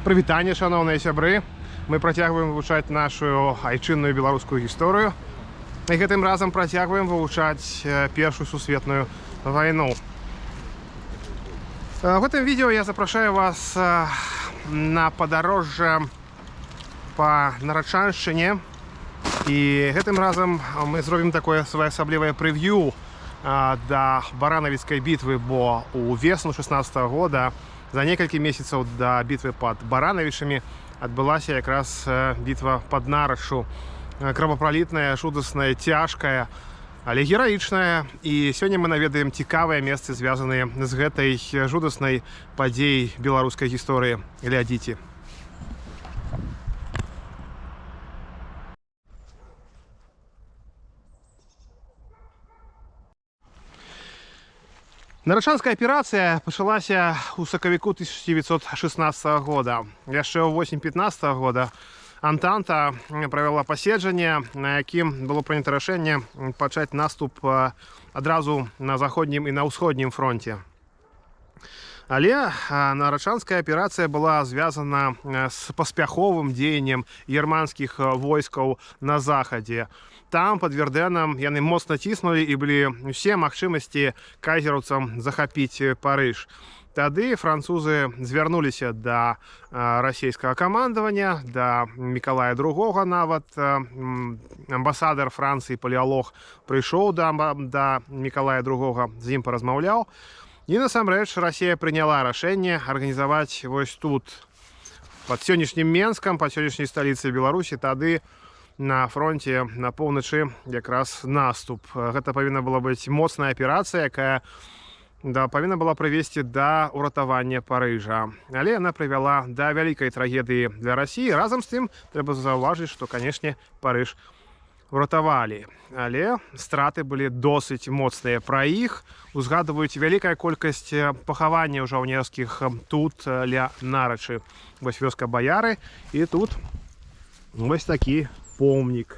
Прывітанне, шановныя сябры. Мы працягваем вывучаць нашу айчынную беларускую гісторыю. І гэтым разам працягваем вывучаць Першую сусветную вайну. В гэтым відео я запрашаю вас на падарожжа па Нарачаншчыне. І гэтым разам мы зробім такое своеасаблівае прэв'ю да баранавіцкай бітвы, бо у весну 16-го года, за некалькі месяцаў да бітвы пад Баранавічамі, адбылася якраз бітва пад Нараччу. Кровапралітная, жудасная, цяжкая, але гераічная. І сёння мы наведаем цікавыя месцы, звязаныя з гэтай жудаснай падзеяй беларускай гісторыі. Глядзіце. Нарачанская аперацыя пачалася ў сакавіку 1916 года. Яшчэ ў восень 15 года Антанта правяла паседжанне, на якім было прынята рашэнне пачаць наступ адразу на заходнім і на ўсходнім фронте. Але Нарачанская аперацыя была звязана з паспяховым дзеяннем германскіх войскаў на захадзе. Там, пад Вердэнам, яны моцна ціснулі і былі ўсе магчымасці кайзераўцам захапіць Парыж. Тады французы звярнуліся да расійскага камандавання, да Мікалая II нават. Амбасадар Францыі, палеалог, прыйшоў да Мікалая II, з ім паразмаўляў. І насамрэч Расія прыняла рашэнне арганізаваць вось тут, пад сённяшнім Менскам, пад сённяшняй сталіцай Беларусі, тады на фронте на поўначы якраз наступ. Гэта павінна была быць моцная аперацыя, якая павінна была прывесці да ўратавання Парыжа. Але яна прывяла да вялікай трагедыі для Расіі. Разам з тым трэба заўважыць, што, канешне, Парыж уратавалі. Але страты былі досыць моцныя. Пра іх узгадваюць вялікая колькасць пахаванняў жаўнерскіх тут, ля Нарачы. Вось вёска Баяры, і тут вось такі помнік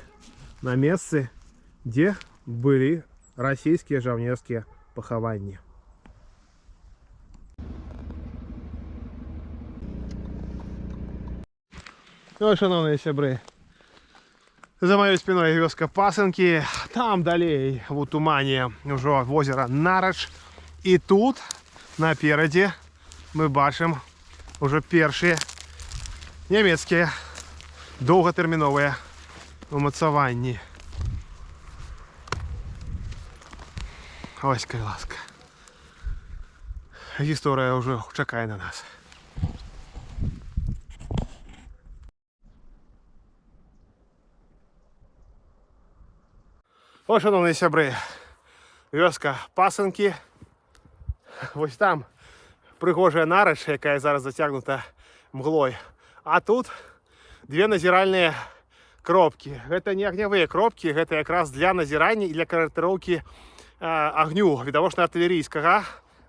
на месцы, дзе былі расійскія жаўнерскія пахаванні. Ну, шановныя сябры, за маёй спиной вёска Пасынкі, там далей у тумане ўжо возера Нарач, і тут наперадзе мы бачым ужо першыя нямецкія доўгатэрміновыя умацаванні. Ось, калі ласка, гісторыя ўжо чакае на нас. О, шановныя сябры, вёска Пасынкі. Вось там прыгожая Нарач, якая зараз зацягнута мглой. А тут две назіральныя кропкі. Гэта не агнявыя кропкі, гэта якраз для назірання і для карэктыроўкі агню відавочна-артылерійскага.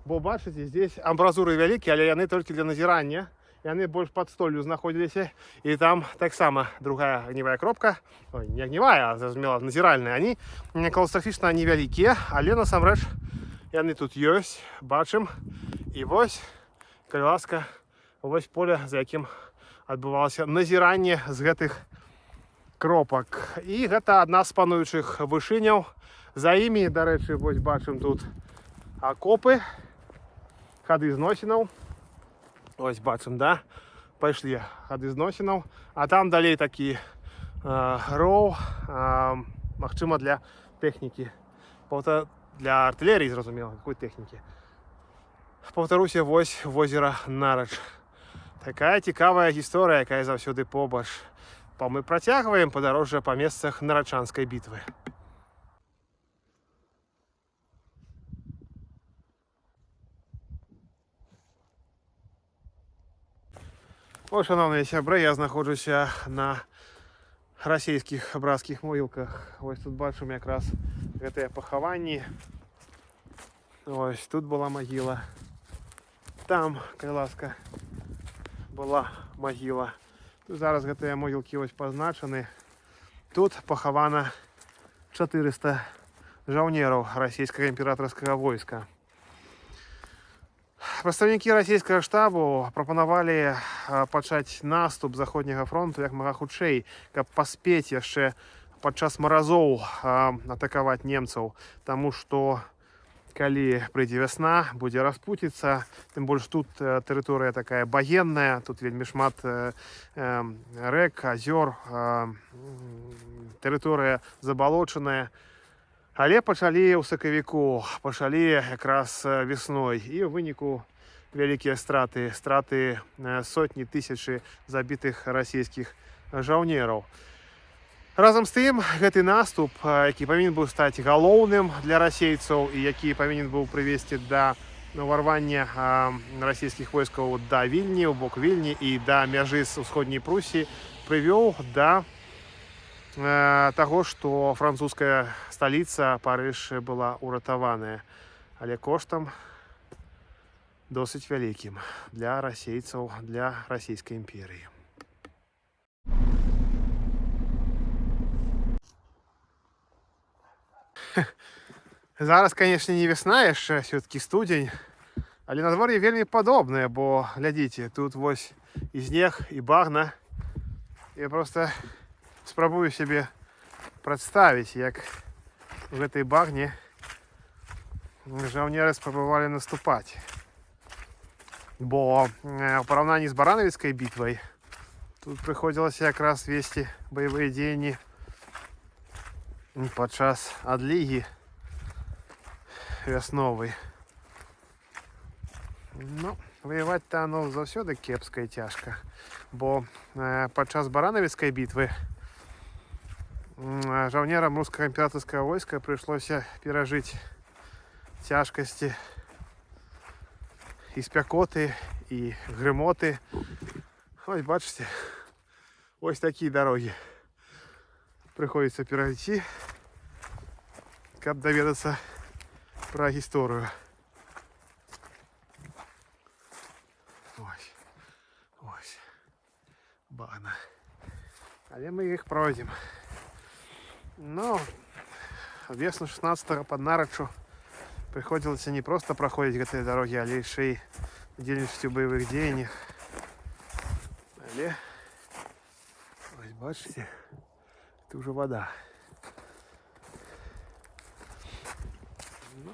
Бо бачыце, здесь амбразуры вялікія, але яны толькі для назірання. Яны больш пад столлю знаходзіліся. І там таксама другая агневая кропка. Ой, не агневая, а зразумела, назіральная. Они катастрафічна невялікія, але насамрэч яны тут ёсць, бачым. І вось, калі ласка, вось поле, за якім адбывалася назіранне з гэтых кропак. І гэта адна з пануючых вышыняў. За імі, дарэчы, вось бачым тут акопы, хады зносінаў. Ось бачым, да? Пайшлі хады зносінаў. А там далей такі роў, магчыма, для тэхнікі. Для артылерыі, зразумела, какой тэхнікі. Паўтаруся, вось возера Нарач. Такая цікавая гісторыя, якая заўсёды побач. Мы працягваем падарожжа па месцах Нарачанскай бітвы. О, шановныя сябры, я знаходжуся на расійскіх брацкіх могілках. Ось тут бачым якраз гэтыя пахаванні. Ось тут была магіла. Там, калі ласка, была магіла. Тут зараз гэтыя могілкі ось пазначаны. Тут пахавана 400 жаўнераў расійскага імператарскага войска. Прадстаўнікі расійскага штабу прапанавалі пачаць наступ заходняга фронту як мага хутчэй, каб паспець яшчэ падчас маразоў атакаваць немцаў, таму што калі прыйдзе вясна, будзе распуціцца, тым больш тут тэрыторыя такая багенная, тут вельмі шмат рэк, азёр, тэрыторыя забалочаная. Але пачалі ў сакавіку, пачалі якраз весной, і ў выніку вялікія страты, сотні тысячы забітых расійскіх жаўнераў. Разам з тым, гэты наступ, які павінен быў стаць галоўным для расейцаў і які павінен быў прывесці да ўварвання расійскіх войскаў да Вільні, у бок Вільні і да мяжы з усходняй Прусіі, прывёў да таго, што французская сталіца Парыж была ўратаваная, але коштам досыць вялікім для расейцаў, для расійскай імперыі. Зараз, канешне, не весна яшчэ, все-таки студзень, але надвор'е вельмі падобнае, бо глядзіце, тут вось і снег, і багна. Я просто спрабую сябе прадставіць, як у гэтай багне жаўнеры спрабавалі наступаць. Бо ў параўнанні з баранавіцкай бітвай тут прыходзілася якраз весці баявыя дзеянні падчас адлігі вясновай. Ну, ваяваць-то оно заўсёды кепска і цяжка, бо падчас баранавіцкай бітвы жаўнерам рускага імператарскага войска прыйшлося перажыць цяжкасці і спякоты, і грымоты. Ось, бачыце, ось такія дарогі прыходзіцца перайсці, каб даведацца пра гісторыю. Ось, багна. Але мы іх пройдзем. Ну, весну 16-го пад нараччу прыходзілася не проста праходзіць гэтыя дарогі, але яшчэ і удзельнічаць у баявых дзеяннях. Але, ось бачыце, это ўжо вада. Ну.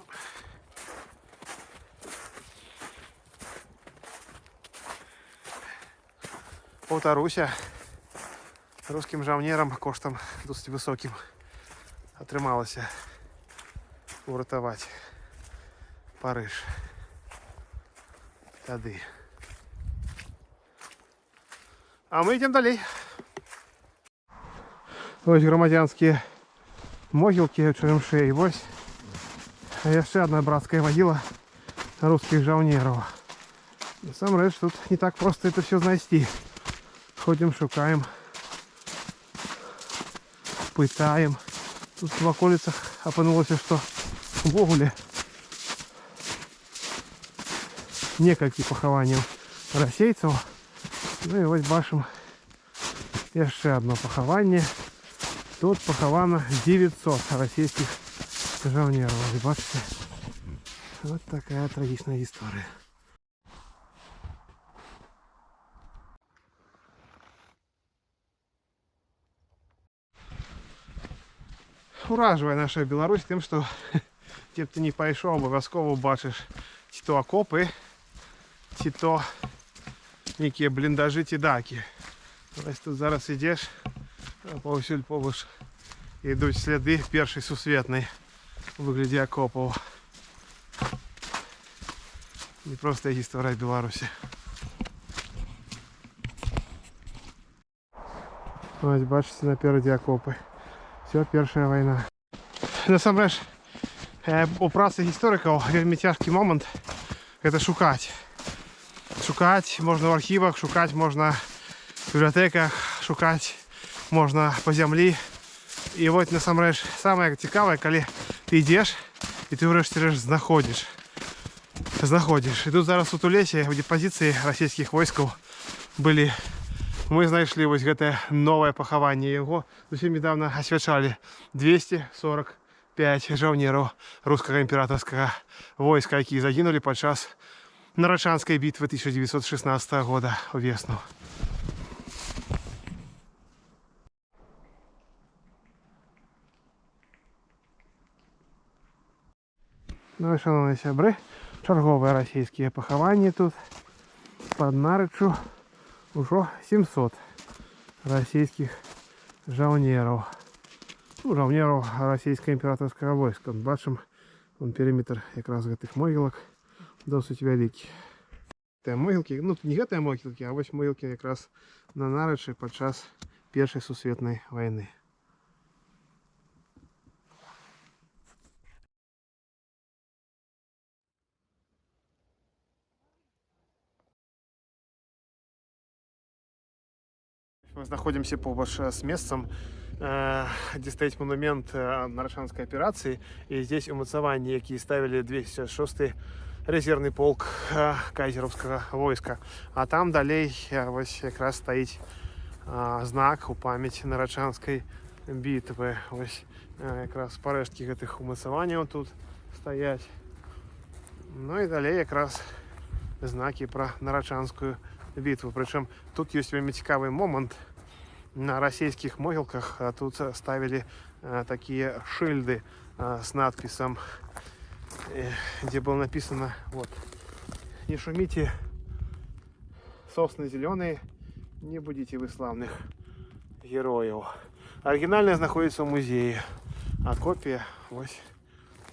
Паўтаруся, рускім жаўнерам коштам досыць высокім атрымалася уратаваць Парыж тады. А мы ідзем далей. Ось грамадзянскія могілкі ў Чарэмшы, і вось яшчэ одна брацкая магіла рускіх жаўнераў. Насамрэч, тут не так проста это все знайсці. Ходзім, шукаем, пытаем. Тут в околицах апынулася, што увогуле некалькі пахаванняў расейцаў. Ну і вось бачым яшчэ одно пахаванне. Тут пахавана 900 расійскіх жаўнераў. Вы бачыце? Вот такая трагічная гісторыя. Уражвае наша Беларусь тым, што дзе б ты не пайшоў, абавязкова бачыш ці то акопы, ці то нейкія бліндажы ці дакі. Вось тут зараз ідзеш, паўсюль побач ідуць сляды першай сусветнай у выглядзе акопаў. Непростая гісторыя Беларусі. Ось бачыце, наперадзе акопы. Все, першая вайна. Насамрэч, у працы гісторыкаў вельмі цяжкі момант гэта шукаць. Шукаць можна ў архівах, шукаць можна в бібліятэках, шукаць можна па зямлі. І вот насамрэч самае цікавае, калі ты ідзеш і ты ўрэшце рэшт знаходзіш. І тут зараз у лесе, у депозіцыі расійскіх войскаў былі. Мы знайшлі вось гэтае новае пахаванне. Яго зусім недавно асвячалі 245 жаўнераў рускага імператарскага войска, якія загінулі падчас Нарочанской битвы 1916 года у весну. Ну і, шановні сябри, чергові російські поховання тут. Під Нароччю уже 700 російських жовнерів. Ну, жовнерів російського імператорського війська. Бачимо, вон периметр якраз гэтых могилок досить великий. Те могилки, ну не гэтыя могилки, а ось могилки якраз на Нароччі під час Першої Сусвітньої війни. Мы находимся побольше с местом, где стоит монумент Нарочанской операции. И здесь умацаванні, які ставили 206-й резервный полк кайзеровского войска. А там далей ось якраз стоит знак у память Нарочанской битвы. Ось якраз парештки гэтых умацаванняў тут стоять. Ну и далей якраз знаки про Нарочанскую битву. Причем тут есть вельмі цікавый момент. На российских могилках тут ставили такие шильды с надписом, где было написано: вот, не шумите, сосны зеленые, не будите вы славных героев. Оригинальное находится в музее, а копия вот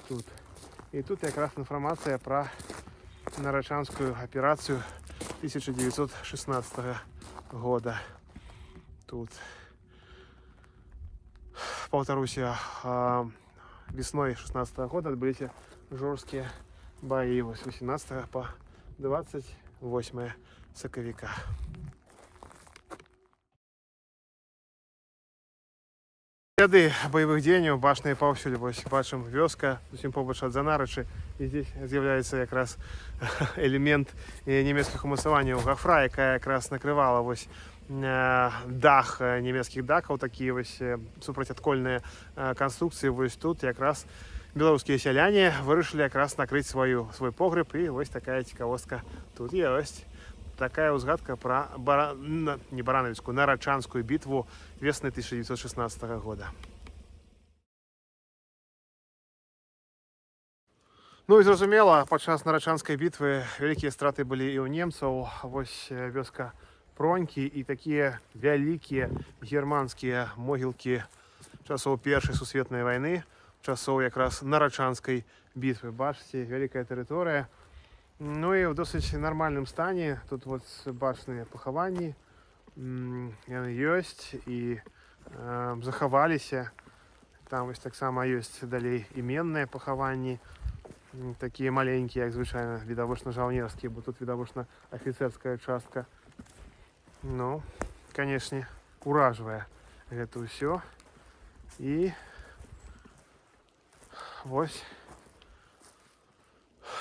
тут. И тут как раз информация про Нарочанскую операцию 1916 года. Тут, повторюсь, весной 16 года отбылись жесткие бои с 18 по 28 соковика. Ряды боевых дзеянняў, бачныя паўсюль. Вось бачым вёска, зусім побач ад Нароччы, і здесь з'яўляецца якраз элемент нямецкіх умацаванняў гафра, якая якраз накрывала вось дах нямецкіх дакаў, такія вось супрацьадкольныя канструкцыі. Вось тут якраз беларускія сяляне вырашылі якраз накрыць свой погреб, і вось такая цікавостка тут ёсць. Такая узгадка про не Барановицкую, Нарочанскую битву весны 1916 года. Ну і зразумела, падчас Нарочанской битвы вялікія страты былі і ў немцаў. Вось вёска Пронькі і такія вялікія германскія могілкі часоў Першай Сусветнай вайны, часоў якраз Нарочанской битвы. Бачыце, вялікая тэрыторыя. Ну і в досить нормальным стане. Тут вот бачныя пахаванні, яны ёсць і захаваліся. Там вось таксама ёсць далей іменныя пахаванні, такія маленькія, як звычайна відавочна-жаўнерскія, бо тут відавочна афіцэрская частка. Ну, канешне, уражвае гэта ўсё. І вось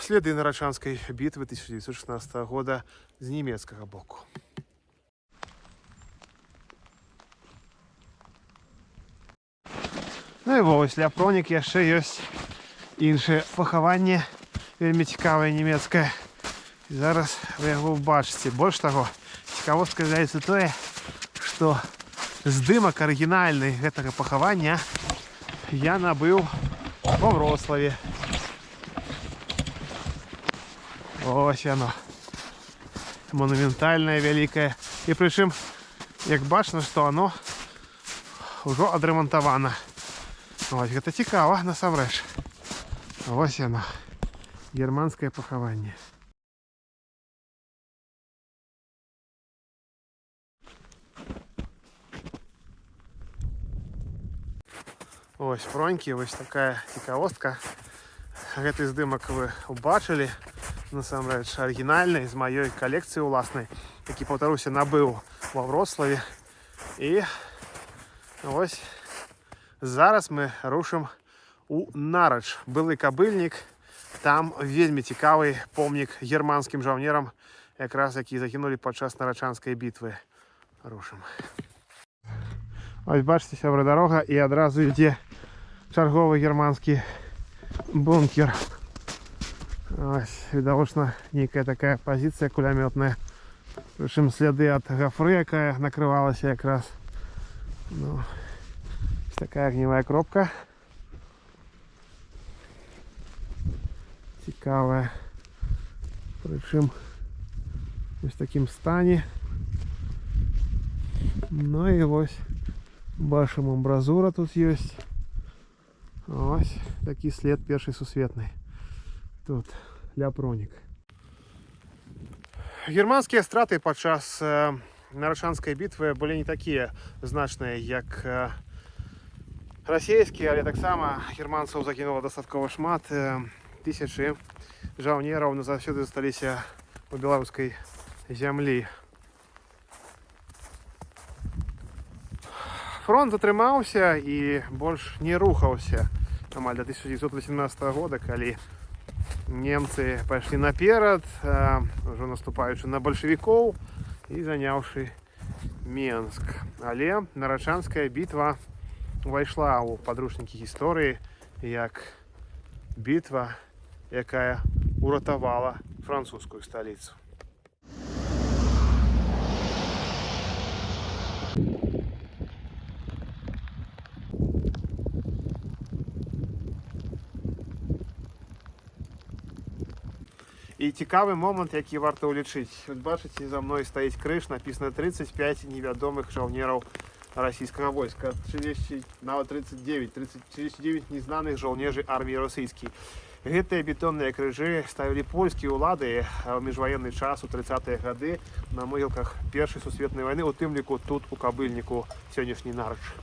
следы Нарочанской битвы 1916 года з нямецкага боку. Ну і вось ля Пронік яшчэ ёсць іншае пахаванне, вельмі цікавае нямецкае. І зараз вы яго ўбачыце. Больш таго, цікавостка з'яўляецца тое, што здымак арыгінальны гэтага пахавання я набыў во Вроцлаве. Ось оно, монументальное, великое. И причем, як бачно, что оно уже адремонтовано. Ось, это цікаво, насамрэч. Ось оно, германское пахаванне. Ось Пронькі, ось такая цікавостка. Гэты здымак вы убачылі. Насамрэч арыгінальны, з маёй калекцыі ўласнай, які, паўтаруся, набыў ва Вроцлаве. І ось зараз мы рушым у Нарач, былы кабыльнік. Там вельмі цікавы помнік германскім жаўнерам, якраз які загінулі падчас Нарочанскай бітвы. Рушым. Ось бачыце, сябры, дарога, і адразу ідзе чарговы германскі бункер. Відавочна некая такая позиция кулеметная. Причем следы от гофры, якая накрывалась якраз. Ну, такая огневая кропка. Цікавая. Причем в таким стані. Ну і ось бачимо, амбразура тут є. Ось такий слід перший сусветний. Тут ляпронік. Германскія страты падчас Нарачанскай бітвы былі не такія значныя, як расійскія, але таксама германцаў загінула дастаткова шмат. Тысячы жаўнераў назаўсёды засталіся у беларускай зямлі. Фронт затрымаўся і больш не рухаўся амаль до 1918 года, калі немцы пайшлі наперад, ужо наступаючы на бальшавікоў і заняўшы Менск. Але Нарачанская бітва увайшла ў падручнікі гісторыі як бітва, якая уратавала французскую сталіцу. І цікавы момант, які варта ўлічыць. Вы бачыце, за мной стаіць крыж, напісана 35 невядомых жаўнераў расійскага войска. 30, нават 39 незнаных жаўнежы арміі расійскай. Гэтыя бетонныя крыжы ставілі польскія ўлады ў міжваенны час у 30-е гады на могілках Першай сусветнай вайны, у тым ліку тут у Кабыльніку сённяшняй Нарачы.